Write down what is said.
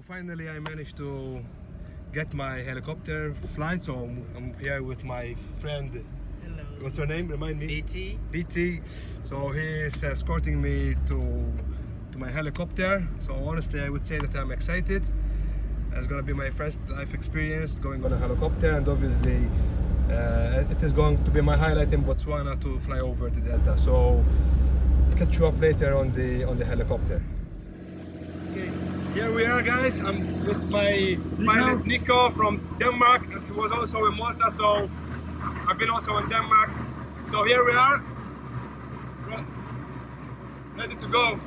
finally I managed to get my helicopter flight, so I'm here with my friend. Hello. What's your name? Remind me. BT. So he is escorting me to my helicopter. So honestly, I would say that I'm excited. It's gonna be my first life experience going on a helicopter, and obviously it is going to be my highlight in Botswana to fly over the Delta. So catch you up later on the helicopter. Okay, here we are, guys. I'm with my pilot Nico from Denmark, and he was also in Malta, so I've been also in Denmark. So here we are, ready to go.